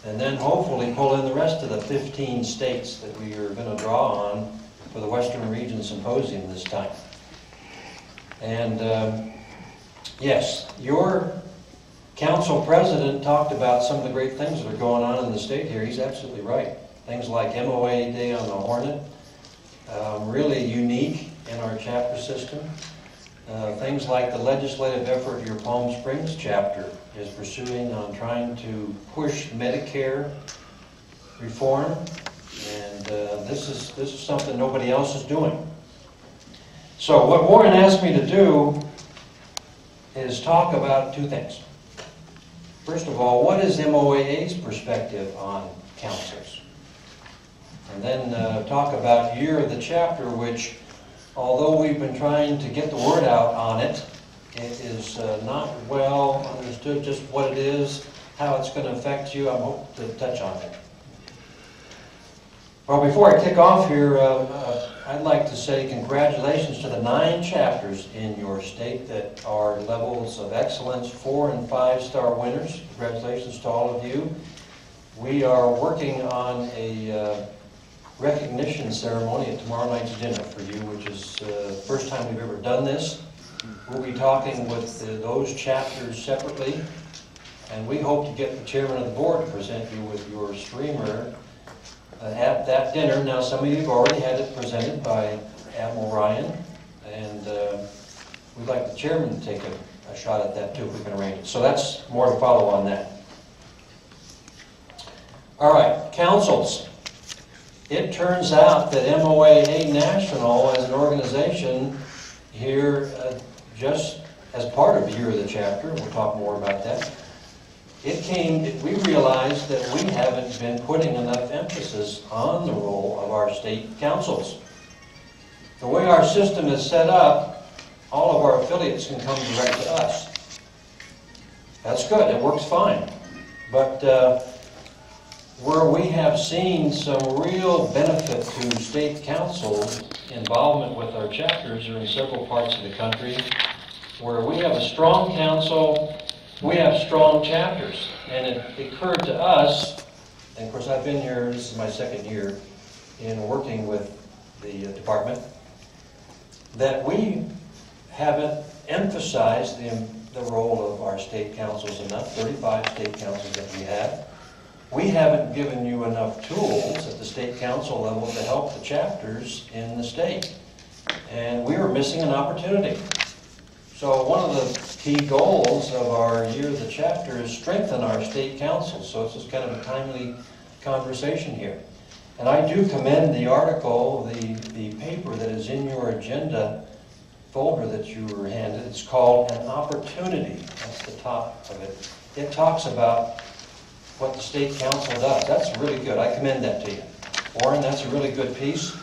and then hopefully pull in the rest of the 15 states that we are going to draw on for the Western Region Symposium this time. And yes, your council president talked about some of the great things that are going on in the state here. He's absolutely right. Things like MOA Day on the Hornet, really unique in our chapter system. Things like the legislative effort your Palm Springs chapter is pursuing on trying to push Medicare reform, and this is something nobody else is doing. So what Warren asked me to do is talk about two things. First of all, what is MOAA's perspective on councils? And then talk about Year of the Chapter, which, although we've been trying to get the word out on it, it is not well understood just what it is, how it's going to affect you. I hope to touch on it. Well, before I kick off here, I'd like to say congratulations to the 9 chapters in your state that are levels of excellence, 4- and 5-star winners. Congratulations to all of you. We are working on a recognition ceremony at tomorrow night's dinner for you, which is the first time we've ever done this. We'll be talking with those chapters separately, and we hope to get the chairman of the board to present you with your streamer at that dinner. Now, some of you have already had it presented by Admiral Ryan, and we'd like the chairman to take a shot at that too if we can arrange it. So that's more to follow on that. All right, councils. It turns out that MOAA National as an organization here, just as part of Year of the Chapter, we'll talk more about that, we realized that we haven't been putting enough emphasis on the role of our state councils. The way our system is set up, all of our affiliates can come direct to us. That's good, it works fine. But where we have seen some real benefit to state council involvement with our chapters are in several parts of the country where we have a strong council, we have strong chapters. And it occurred to us, and of course I've been here, this is my 2nd year in working with the department, that we haven't emphasized the role of our state councils enough, 35 state councils that we have. We haven't given you enough tools at the state council level to help the chapters in the state. And we are missing an opportunity. So one of the key goals of our Year of the Chapter is strengthen our state councils. So it's just kind of a timely conversation here. And I do commend the article, the paper that is in your agenda folder that you were handed. It's called An Opportunity. That's the top of it. It talks about what the state council does. That's really good. I commend that to you. Warren, that's a really good piece.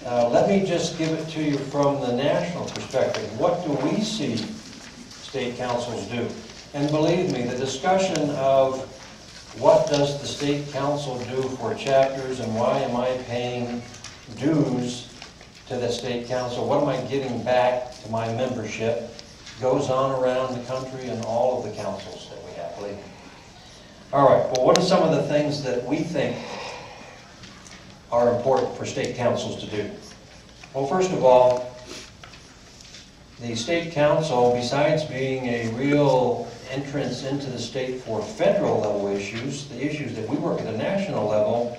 Let me just give it to you from the national perspective. What do we see state councils do? And believe me, the discussion of what does the state council do for chapters and why am I paying dues to the state council, what am I getting back to my membership, goes on around the country and all of the councils that we have, believe me. All right, well, what are some of the things that we think are important for state councils to do? Well, first of all, the state council, besides being a real entrance into the state for federal level issues, the issues that we work at the national level,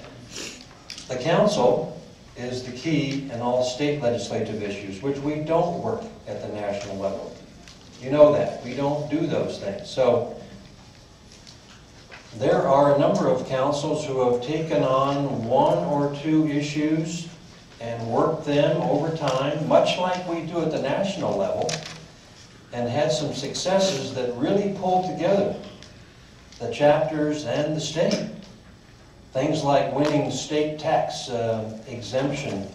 the council is the key in all state legislative issues, which we don't work at the national level. You know that. We don't do those things. So there are a number of councils who have taken on 1 or 2 issues and worked them over time, much like we do at the national level, and had some successes that really pulled together the chapters and the state. Things like winning state tax exemption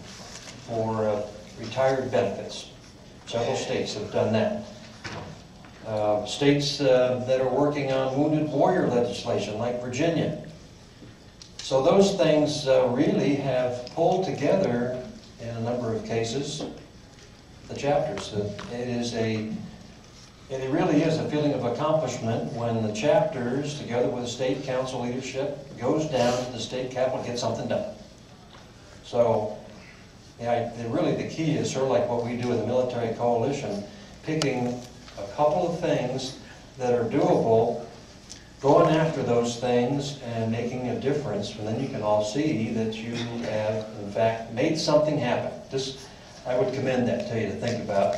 for retired benefits. Several states have done that. States that are working on wounded warrior legislation, like Virginia. So those things really have pulled together, in a number of cases, the chapters. It is a it really is a feeling of accomplishment when the chapters, together with the state council leadership, goes down to the state capitol and get something done. So, yeah, really the key is sort of like what we do in the military coalition, picking a couple of things that are doable, going after those things and making a difference, and then you can all see that you have, in fact, made something happen. I would commend that to you to think about.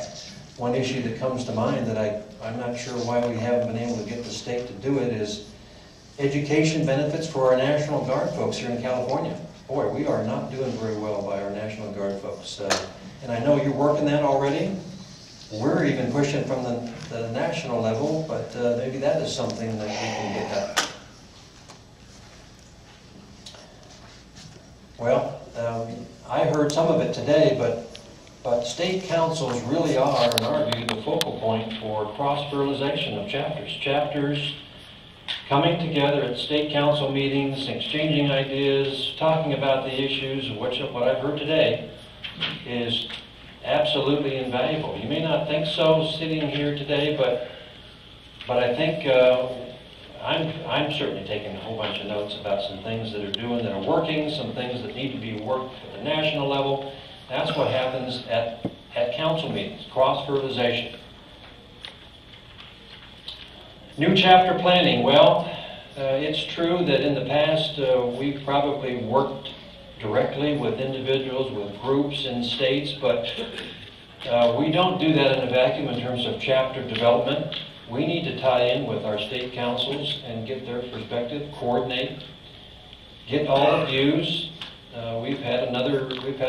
One issue that comes to mind that I'm not sure why we haven't been able to get the state to do it is education benefits for our National Guard folks here in California. Boy, we are not doing very well by our National Guard folks. And I know you're working that already. We're even pushing from the national level, but maybe that is something that we can get done. Well, I heard some of it today, but state councils really are, in our view, the focal point for cross-fertilization of chapters. Chapters coming together at state council meetings, exchanging ideas, talking about the issues, which what I've heard today is absolutely invaluable. You may not think so sitting here today, but I think I'm certainly taking a whole bunch of notes about some things that are working, some things that need to be worked at the national level. That's what happens at council meetings, cross-fertilization. New chapter planning. Well, it's true that in the past we've probably worked directly with individuals, with groups in states, but we don't do that in a vacuum in terms of chapter development. We need to tie in with our state councils and get their perspective, coordinate, get all the views. We've had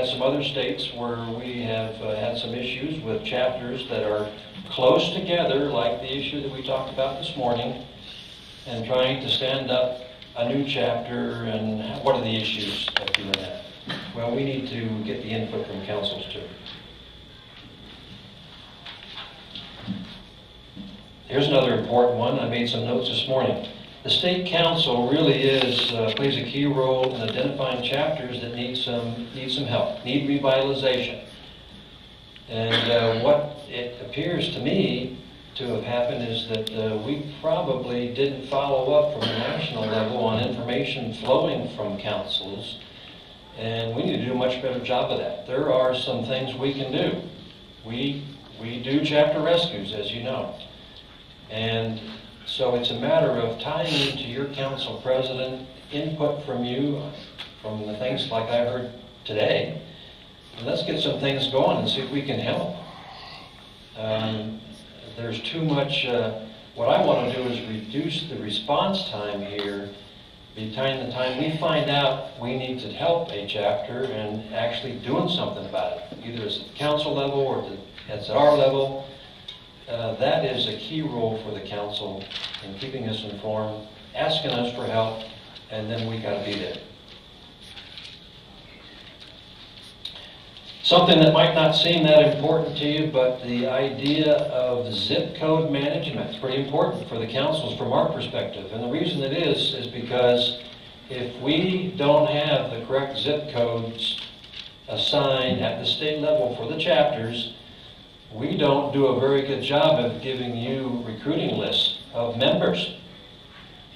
some other states where we have had some issues with chapters that are close together, like the issue that we talked about this morning, and trying to stand up a new chapter. And what are the issues of doing that? Well, we need to get the input from councils too. Here's another important one. I made some notes this morning. The state council really plays a key role in identifying chapters that need some help, need revitalization. And what it appears to me to have happened is that we probably didn't follow up from the national level on information flowing from councils, and we need to do a much better job of that. There are some things we can do. We do chapter rescues, as you know. And so it's a matter of tying into your council president, input from you, from the things like I heard today. And let's get some things going and see if we can help. There's too much, what I want to do is reduce the response time here between the time we find out we need to help a chapter and actually doing something about it, either at the council level or at our level. That is a key role for the council in keeping us informed, asking us for help, and then we got to be there. Something that might not seem that important to you, but the idea of zip code management is pretty important for the councils from our perspective. And the reason it is because if we don't have the correct zip codes assigned at the state level for the chapters, we don't do a very good job of giving you recruiting lists of members.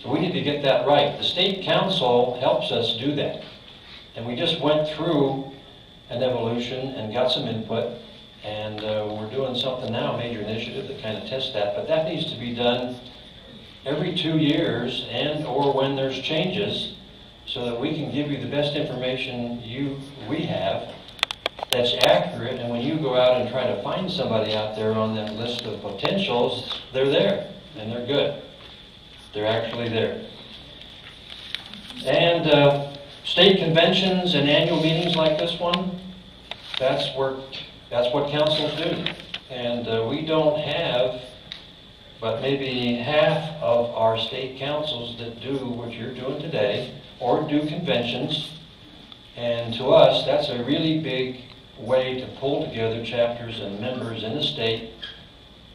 So we need to get that right. The state council helps us do that. And we just went through an evolution and got some input, and we're doing something now, a major initiative that kind of tests that, but that needs to be done every 2 years and or when there's changes, so that we can give you the best information we have that's accurate, and when you go out and try to find somebody out there on that list of potentials, they're there, and they're good. They're actually there. And state conventions and annual meetings like this one, that's what councils do. And we don't have but maybe half of our state councils that do what you're doing today, or do conventions. And to us, that's a really big way to pull together chapters and members in the state,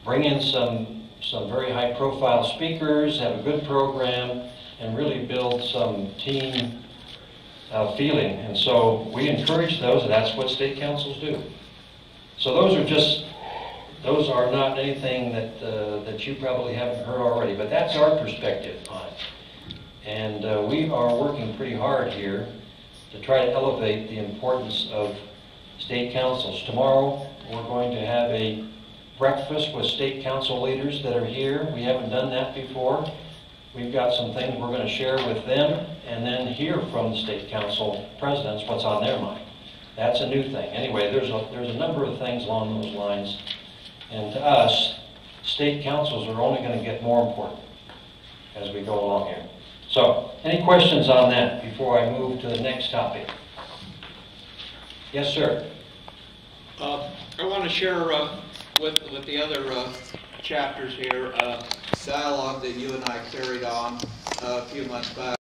bring in some very high-profile speakers, have a good program, and really build some team feeling. And so we encourage those, and that's what state councils do. So those are just those are not anything that you probably haven't heard already, but that's our perspective on it. And we are working pretty hard here to try to elevate the importance of state councils. Tomorrow, we're going to have a breakfast with state council leaders that are here. We haven't done that before. We've got some things we're going to share with them and then hear from the state council presidents what's on their mind. That's a new thing. Anyway, there's a number of things along those lines. And to us, state councils are only going to get more important as we go along here. So, any questions on that before I move to the next topic? Yes, sir. I want to share with the other chapters here dialogue that you and I carried on a few months back.